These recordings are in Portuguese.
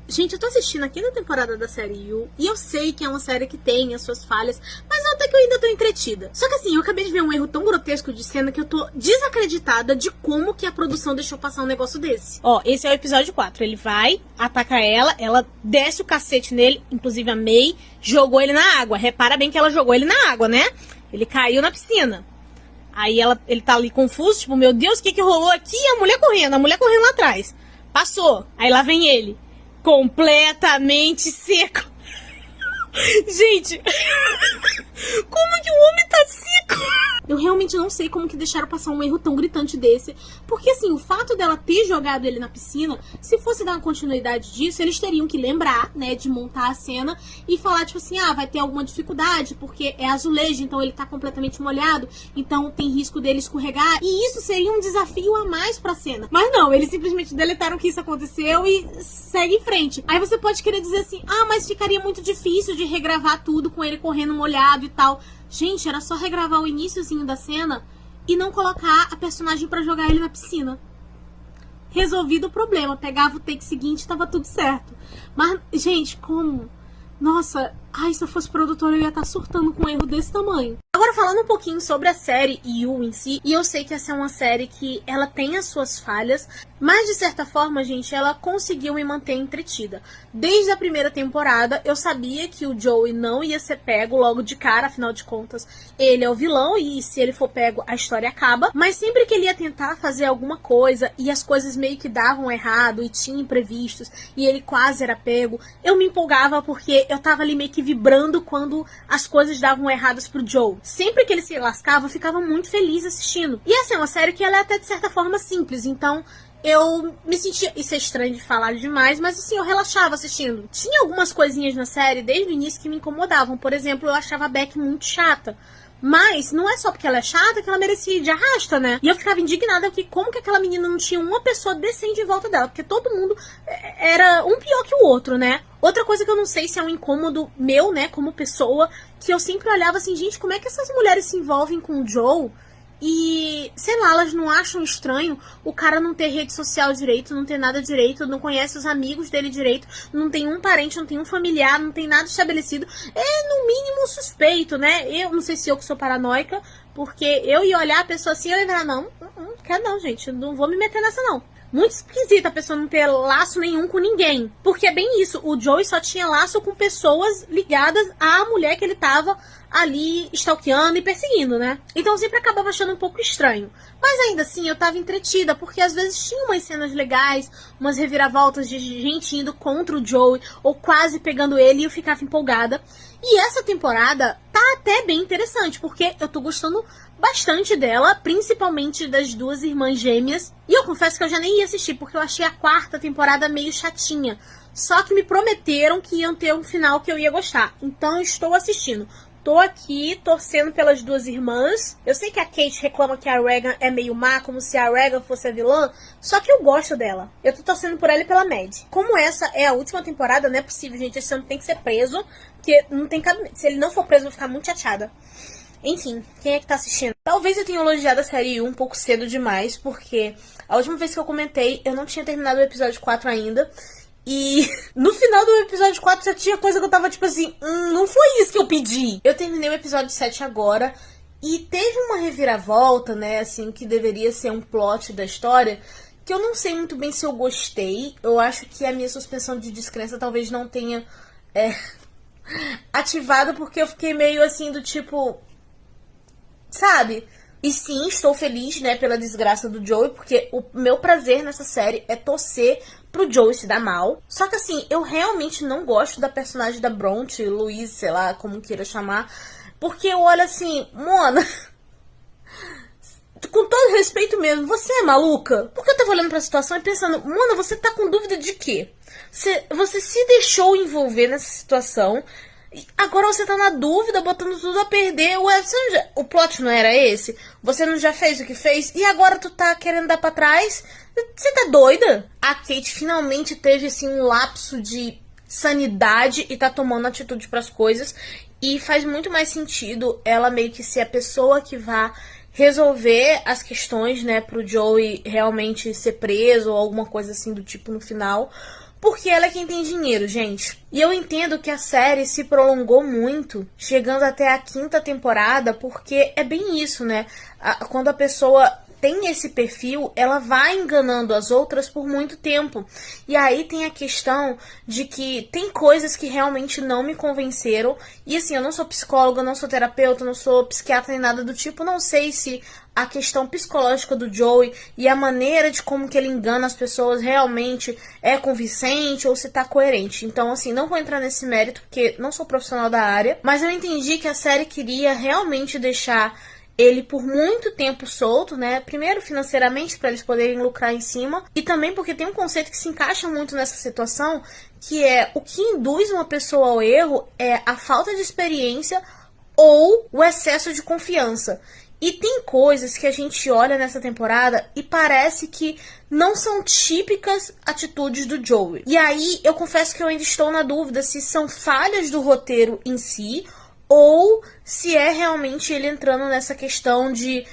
Gente, eu tô assistindo a quinta temporada da série You, e eu sei que é uma série que tem as suas falhas, mas até que eu ainda tô entretida. Só que assim, eu acabei de ver um erro tão grotesco de cena que eu tô desacreditada de como que a produção deixou passar um negócio desse. Ó, esse é o episódio 4. Ele vai, ataca ela desce o cacete nele, inclusive a May jogou ele na água. Repara bem que ela jogou ele na água, né? Ele caiu na piscina. Aí ele tá ali confuso, tipo, meu Deus, o que rolou aqui? E a mulher correndo lá atrás. Passou. Aí lá vem ele. Completamente seco. Gente, como que o homem tá seco? Eu realmente não sei como que deixaram passar um erro tão gritante desse. Porque assim, o fato dela ter jogado ele na piscina, se fosse dar uma continuidade disso, eles teriam que lembrar, né, de montar a cena e falar, tipo assim, ah, vai ter alguma dificuldade, porque é azulejo, então ele tá completamente molhado, então tem risco dele escorregar. E isso seria um desafio a mais pra cena. Mas não, eles simplesmente deletaram que isso aconteceu e segue em frente. Aí você pode querer dizer assim, ah, mas ficaria muito difícil de regravar tudo com ele correndo molhado e tal. Gente, era só regravar o iniciozinho da cena e não colocar a personagem pra jogar ele na piscina. Resolvido o problema. Pegava o take seguinte e tava tudo certo. Mas, gente, como? Nossa, ai, se eu fosse produtora eu ia estar surtando com um erro desse tamanho. Agora falando um pouquinho sobre a série You em si, e eu sei que essa é uma série que ela tem as suas falhas, mas de certa forma, gente, ela conseguiu me manter entretida. Desde a primeira temporada, eu sabia que o Joey não ia ser pego logo de cara, afinal de contas, ele é o vilão e se ele for pego, a história acaba. Mas sempre que ele ia tentar fazer alguma coisa e as coisas meio que davam errado e tinha imprevistos e ele quase era pego, eu me empolgava porque eu tava ali meio que vibrando quando as coisas davam erradas pro Joe. Sempre que ele se lascava, eu ficava muito feliz assistindo. E essa é uma série que ela é até de certa forma simples, então eu me sentia... Isso é estranho de falar demais, mas assim, eu relaxava assistindo. Tinha algumas coisinhas na série, desde o início, que me incomodavam. Por exemplo, eu achava a Beck muito chata. Mas não é só porque ela é chata que ela merecia ir de arrasta, né? E eu ficava indignada que como que aquela menina não tinha uma pessoa decente em volta dela. Porque todo mundo era um pior que o outro, né? Outra coisa que eu não sei se é um incômodo meu, né, como pessoa, que eu sempre olhava assim, gente, como é que essas mulheres se envolvem com o Joe? E, sei lá, elas não acham estranho o cara não ter rede social direito, não ter nada direito, não conhece os amigos dele direito, não tem um parente, não tem um familiar, não tem nada estabelecido. É, no mínimo, suspeito, né? Eu não sei se eu que sou paranoica, porque eu ia olhar a pessoa assim e eu ia falar, não, quero não, gente, não vou me meter nessa não. Muito esquisito a pessoa não ter laço nenhum com ninguém. Porque é bem isso, o Joey só tinha laço com pessoas ligadas à mulher que ele tava ali stalkeando e perseguindo, né? Então eu sempre acabava achando um pouco estranho. Mas ainda assim eu tava entretida, porque às vezes tinha umas cenas legais, umas reviravoltas de gente indo contra o Joey, ou quase pegando ele, e eu ficava empolgada. E essa temporada tá até bem interessante, porque eu tô gostando bastante dela, principalmente das duas irmãs gêmeas. E eu confesso que eu já nem ia assistir, porque eu achei a quarta temporada meio chatinha. Só que me prometeram que iam ter um final que eu ia gostar. Então eu estou assistindo. Tô aqui torcendo pelas duas irmãs. Eu sei que a Kate reclama que a Regan é meio má, como se a Regan fosse a vilã. Só que eu gosto dela. Eu tô torcendo por ela e pela Mad. Como essa é a última temporada, não é possível, gente. Esse homem tem que ser preso. Porque não tem cabimento. Se ele não for preso, eu vou ficar muito chateada. Enfim, quem é que tá assistindo? Talvez eu tenha elogiado a série 1 um pouco cedo demais, porque a última vez que eu comentei, eu não tinha terminado o episódio 4 ainda. E no final do episódio 4 já tinha coisa que eu tava tipo assim, não foi isso que eu pedi. Eu terminei o episódio 7 agora e teve uma reviravolta, né, assim, que deveria ser um plot da história, que eu não sei muito bem se eu gostei. Eu acho que a minha suspensão de descrença talvez não tenha ativado, porque eu fiquei meio assim do tipo, sabe? E sim, estou feliz, né, pela desgraça do Joey, porque o meu prazer nessa série é torcer pro Joey se dar mal. Só que assim, eu realmente não gosto da personagem da Bronte, Louise, sei lá, como queira chamar, porque eu olho assim, Mona, com todo respeito mesmo, você é maluca? Porque eu tava olhando pra situação e pensando, Mona, você tá com dúvida de quê? Você se deixou envolver nessa situação, agora você tá na dúvida, botando tudo a perder. Ué, o plot não era esse? Você não já fez o que fez? E agora tu tá querendo dar pra trás? Você tá doida? A Kate finalmente teve, assim, um lapso de sanidade e tá tomando atitude pras coisas. E faz muito mais sentido ela meio que ser a pessoa que vá resolver as questões, né, pro Joey realmente ser preso ou alguma coisa assim do tipo no final. porque ela é quem tem dinheiro, gente. E eu entendo que a série se prolongou muito, chegando até a 5ª temporada, porque é bem isso, né? Quando a pessoa tem esse perfil, ela vai enganando as outras por muito tempo. E aí tem a questão de que tem coisas que realmente não me convenceram. E assim, eu não sou psicóloga, não sou terapeuta, não sou psiquiatra nem nada do tipo. Não sei se a questão psicológica do Joey e a maneira de como que ele engana as pessoas realmente é convincente ou se tá coerente. Então, assim, não vou entrar nesse mérito porque não sou profissional da área. Mas eu entendi que a série queria realmente deixar ele por muito tempo solto, né? Primeiro financeiramente, para eles poderem lucrar em cima, e também porque tem um conceito que se encaixa muito nessa situação, que é o que induz uma pessoa ao erro é a falta de experiência ou o excesso de confiança. E tem coisas que a gente olha nessa temporada e parece que não são típicas atitudes do Joey. E aí eu confesso que eu ainda estou na dúvida se são falhas do roteiro em si ou se é realmente ele entrando nessa questão de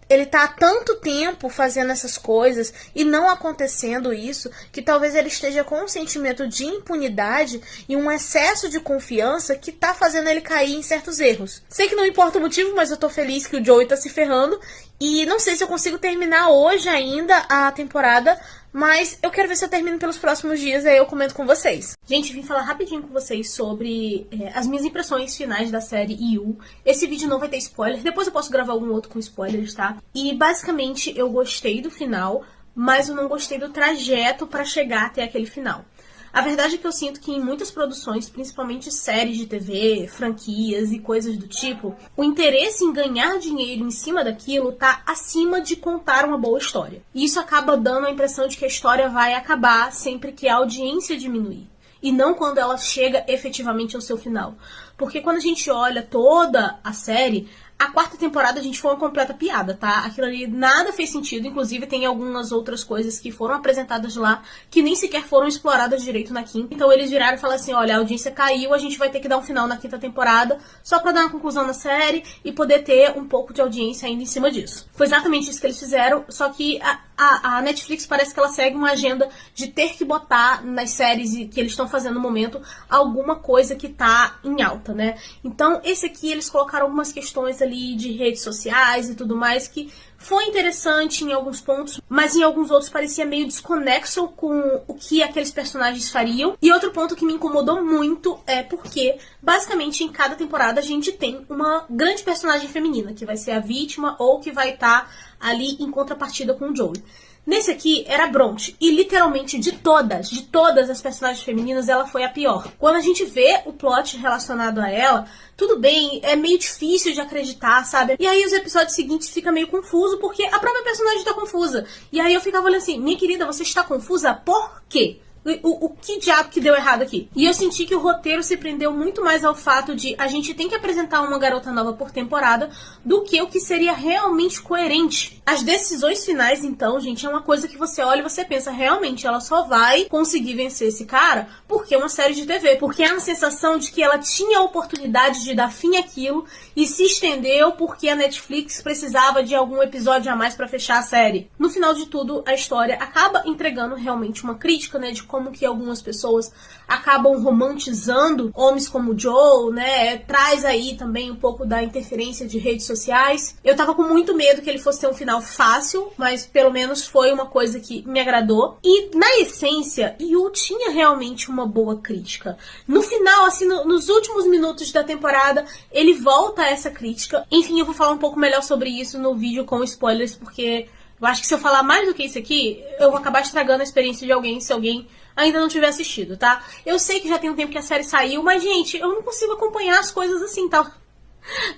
ele tá há tanto tempo fazendo essas coisas e não acontecendo isso, que talvez ele esteja com um sentimento de impunidade e um excesso de confiança que tá fazendo ele cair em certos erros. Sei que não importa o motivo, mas eu tô feliz que o Joey tá se ferrando e não sei se eu consigo terminar hoje ainda a temporada, mas eu quero ver se eu termino pelos próximos dias, aí eu comento com vocês. Gente, vim falar rapidinho com vocês sobre as minhas impressões finais da série You. Esse vídeo não vai ter spoiler, depois eu posso gravar algum outro com spoilers, tá? E basicamente eu gostei do final, mas eu não gostei do trajeto pra chegar até aquele final. A verdade é que eu sinto que em muitas produções, principalmente séries de TV, franquias e coisas do tipo, o interesse em ganhar dinheiro em cima daquilo tá acima de contar uma boa história. E isso acaba dando a impressão de que a história vai acabar sempre que a audiência diminuir. E não quando ela chega efetivamente ao seu final. Porque quando a gente olha toda a série, a 4ª temporada a gente foi uma completa piada, tá? Aquilo ali nada fez sentido, inclusive tem algumas outras coisas que foram apresentadas lá que nem sequer foram exploradas direito na 5ª. Então eles viraram e falaram assim, olha, a audiência caiu, a gente vai ter que dar um final na 5ª temporada só pra dar uma conclusão na série e poder ter um pouco de audiência ainda em cima disso. Foi exatamente isso que eles fizeram, só que a Netflix parece que ela segue uma agenda de ter que botar nas séries que eles estão fazendo no momento alguma coisa que tá em alta, né? Então esse aqui eles colocaram algumas questões ali de redes sociais e tudo mais, que foi interessante em alguns pontos, mas em alguns outros parecia meio desconexo com o que aqueles personagens fariam. E outro ponto que me incomodou muito é porque, basicamente, em cada temporada a gente tem uma grande personagem feminina, que vai ser a vítima ou que vai estar ali em contrapartida com o Joey. Nesse aqui era a Bronte, e literalmente de todas as personagens femininas, ela foi a pior. Quando a gente vê o plot relacionado a ela, tudo bem, é meio difícil de acreditar, sabe? E aí os episódios seguintes fica meio confuso, porque a própria personagem tá confusa. E aí eu ficava olhando assim, minha querida, você está confusa por quê? O que diabo que deu errado aqui? E eu senti que o roteiro se prendeu muito mais ao fato de a gente tem que apresentar uma garota nova por temporada do que o que seria realmente coerente. As decisões finais, então, gente, é uma coisa que você olha e você pensa, realmente, ela só vai conseguir vencer esse cara porque é uma série de TV. Porque é uma sensação de que ela tinha a oportunidade de dar fim àquilo e se estendeu porque a Netflix precisava de algum episódio a mais pra fechar a série. No final de tudo, a história acaba entregando realmente uma crítica, né, de como que algumas pessoas acabam romantizando homens como o Joe, né? Traz aí também um pouco da interferência de redes sociais. Eu tava com muito medo que ele fosse ter um final fácil, mas pelo menos foi uma coisa que me agradou. E, na essência, You tinha realmente uma boa crítica. No final, assim, nos últimos minutos da temporada, ele volta a essa crítica. Enfim, eu vou falar um pouco melhor sobre isso no vídeo com spoilers, porque eu acho que se eu falar mais do que isso aqui, eu vou acabar estragando a experiência de alguém, se alguém ainda não tiver assistido, tá? Eu sei que já tem um tempo que a série saiu, mas, gente, eu não consigo acompanhar as coisas assim, tá?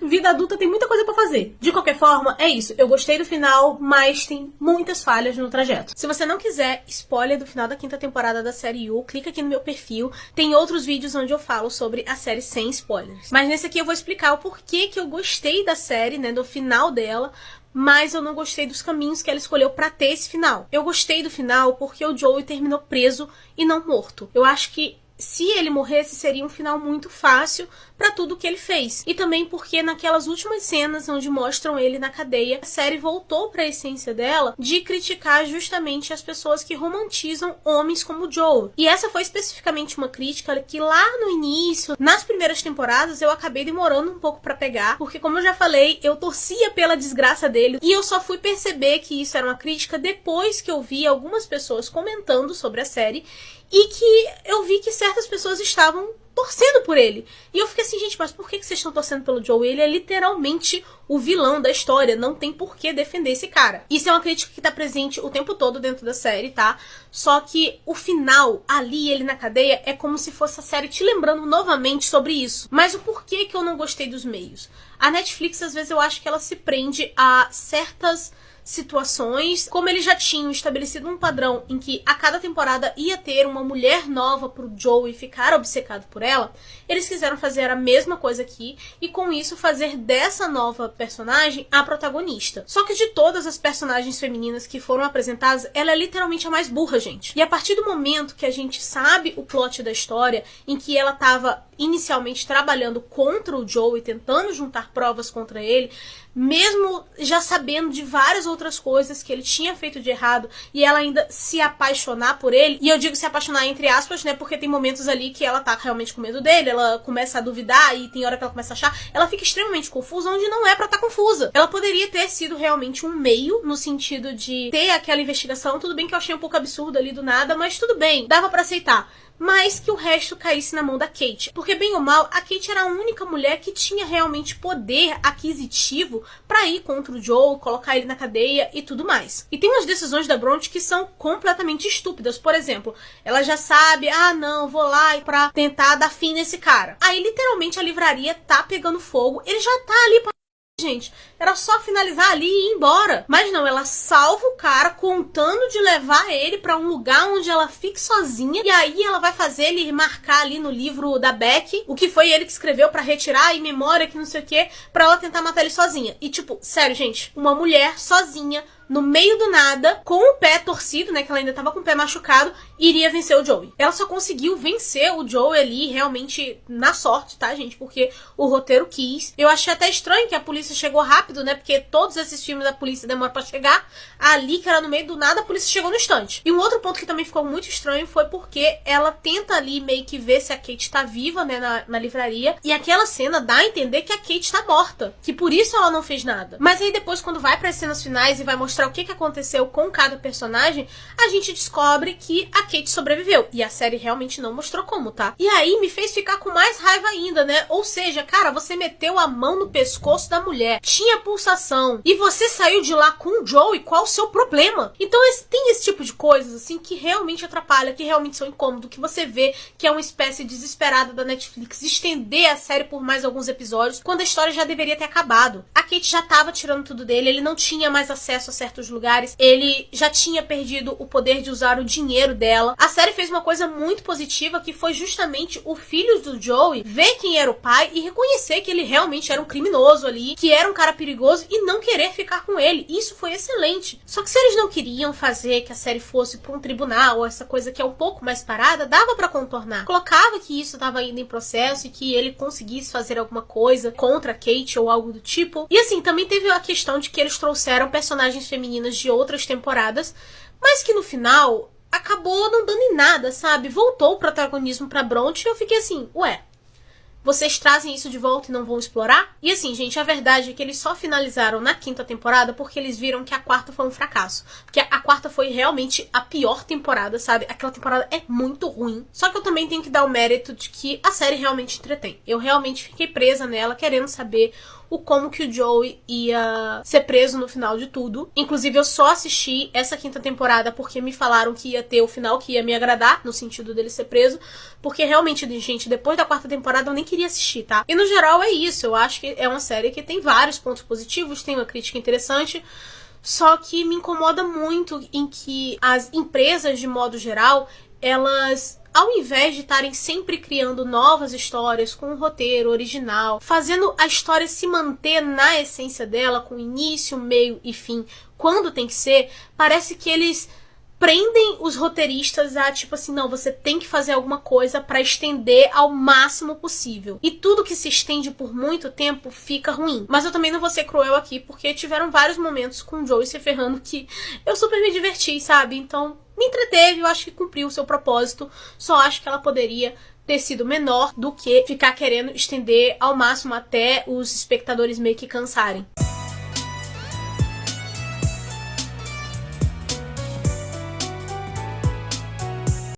Vida adulta tem muita coisa pra fazer. De qualquer forma, é isso. Eu gostei do final, mas tem muitas falhas no trajeto. Se você não quiser spoiler do final da 5ª temporada da série You, clica aqui no meu perfil. Tem outros vídeos onde eu falo sobre a série sem spoilers. Mas nesse aqui eu vou explicar o porquê que eu gostei da série, né, do final dela, mas eu não gostei dos caminhos que ela escolheu pra ter esse final. Eu gostei do final porque o Joey terminou preso e não morto. Eu acho que se ele morresse seria um final muito fácil pra tudo que ele fez. E também porque naquelas últimas cenas onde mostram ele na cadeia, a série voltou pra essência dela de criticar justamente as pessoas que romantizam homens como Joel. E essa foi especificamente uma crítica que lá no início, nas primeiras temporadas, eu acabei demorando um pouco pra pegar, porque como eu já falei, eu torcia pela desgraça dele, e eu só fui perceber que isso era uma crítica depois que eu vi algumas pessoas comentando sobre a série, e que eu vi que certas pessoas estavam torcendo por ele. E eu fiquei assim, gente, mas por que vocês estão torcendo pelo Joel? Ele é literalmente o vilão da história, não tem por que defender esse cara. Isso é uma crítica que tá presente o tempo todo dentro da série, tá? Só que o final, ali, ele na cadeia, é como se fosse a série te lembrando novamente sobre isso. Mas o porquê que eu não gostei dos meios? A Netflix, às vezes, eu acho que ela se prende a certas situações, como eles já tinham estabelecido um padrão em que a cada temporada ia ter uma mulher nova pro Joey ficar obcecado por ela, eles quiseram fazer a mesma coisa aqui e com isso fazer dessa nova personagem a protagonista. Só que de todas as personagens femininas que foram apresentadas, ela é literalmente a mais burra, gente. E a partir do momento que a gente sabe o plot da história, em que ela tava inicialmente trabalhando contra o Joey, tentando juntar provas contra ele, mesmo já sabendo de várias outras coisas que ele tinha feito de errado, e ela ainda se apaixonar por ele, e eu digo se apaixonar entre aspas, né, porque tem momentos ali que ela tá realmente com medo dele, ela começa a duvidar, e tem hora que ela começa a achar, ela fica extremamente confusa, onde não é pra estar confusa. Ela poderia ter sido realmente um meio, no sentido de ter aquela investigação, tudo bem que eu achei um pouco absurdo ali do nada, mas tudo bem, dava pra aceitar. Mas que o resto caísse na mão da Kate. Porque, bem ou mal, a Kate era a única mulher que tinha realmente poder aquisitivo pra ir contra o Joel, colocar ele na cadeia e tudo mais. E tem umas decisões da Bronte que são completamente estúpidas. Por exemplo, ela já sabe, não, vou lá pra tentar dar fim nesse cara. Aí, literalmente, a livraria tá pegando fogo, ele já tá ali pra... Gente, era só finalizar ali e ir embora. Mas não, ela salva o cara contando de levar ele pra um lugar onde ela fique sozinha. E aí ela vai fazer ele marcar ali no livro da Beck o que foi ele que escreveu pra retirar em memória, que não sei o que, pra ela tentar matar ele sozinha. E tipo, sério, gente, uma mulher sozinha no meio do nada, com o pé torcido, né, que ela ainda tava com o pé machucado, iria vencer o Joey. Ela só conseguiu vencer o Joey ali realmente na sorte, tá, gente? Porque o roteiro quis. Eu achei até estranho que a polícia chegou rápido, né, porque todos esses filmes da polícia demoram pra chegar. Ali, que era no meio do nada, a polícia chegou no instante. E um outro ponto que também ficou muito estranho foi porque ela tenta ali meio que ver se a Kate tá viva, né, na livraria. E aquela cena dá a entender que a Kate tá morta. Que por isso ela não fez nada. Mas aí depois, quando vai pras cenas finais e vai mostrar o que aconteceu com cada personagem, a gente descobre que a Kate sobreviveu. E a série realmente não mostrou como, tá? E aí me fez ficar com mais raiva ainda, né? Ou seja, cara, você meteu a mão no pescoço da mulher, tinha pulsação, e você saiu de lá com o Joey, qual o seu problema? Então tem esse tipo de coisas, assim, que realmente atrapalha, que realmente são incômodos, que você vê que é uma espécie desesperada da Netflix estender a série por mais alguns episódios, quando a história já deveria ter acabado. A Kate já tava tirando tudo dele, ele não tinha mais acesso a certos lugares, ele já tinha perdido o poder de usar o dinheiro dela. A série fez uma coisa muito positiva, que foi justamente o filho do Joey ver quem era o pai e reconhecer que ele realmente era um criminoso ali, que era um cara perigoso, e não querer ficar com ele. Isso foi excelente. Só que se eles não queriam fazer que a série fosse pra um tribunal, ou essa coisa que é um pouco mais parada, dava pra contornar. Colocava que isso tava ainda em processo e que ele conseguisse fazer alguma coisa contra a Kate ou algo do tipo. E assim, também teve a questão de que eles trouxeram personagens femininas de outras temporadas, mas que no final acabou não dando em nada, sabe? Voltou o protagonismo pra Bronte e eu fiquei assim, ué, vocês trazem isso de volta e não vão explorar? E assim, gente, a verdade é que eles só finalizaram na 5ª temporada porque eles viram que a 4ª foi um fracasso. Porque a 4ª foi realmente a pior temporada, sabe? Aquela temporada é muito ruim. Só que eu também tenho que dar o mérito de que a série realmente entretém. Eu realmente fiquei presa nela, querendo saber como que o Joey ia ser preso no final de tudo. Inclusive, eu só assisti essa 5ª temporada porque me falaram que ia ter o final que ia me agradar, no sentido dele ser preso. Porque realmente, gente, depois da 4ª temporada eu nem queria assistir, tá? E no geral é isso. Eu acho que é uma série que tem vários pontos positivos, tem uma crítica interessante. Só que me incomoda muito em que as empresas, de modo geral, elas, ao invés de estarem sempre criando novas histórias com um roteiro original, fazendo a história se manter na essência dela, com início, meio e fim, quando tem que ser, parece que eles prendem os roteiristas a, tipo assim, não, você tem que fazer alguma coisa pra estender ao máximo possível. E tudo que se estende por muito tempo fica ruim. Mas eu também não vou ser cruel aqui, porque tiveram vários momentos com o Joey se ferrando que eu super me diverti, sabe? Então, me entreteve, eu acho que cumpriu o seu propósito. Só acho que ela poderia ter sido menor do que ficar querendo estender ao máximo até os espectadores meio que cansarem.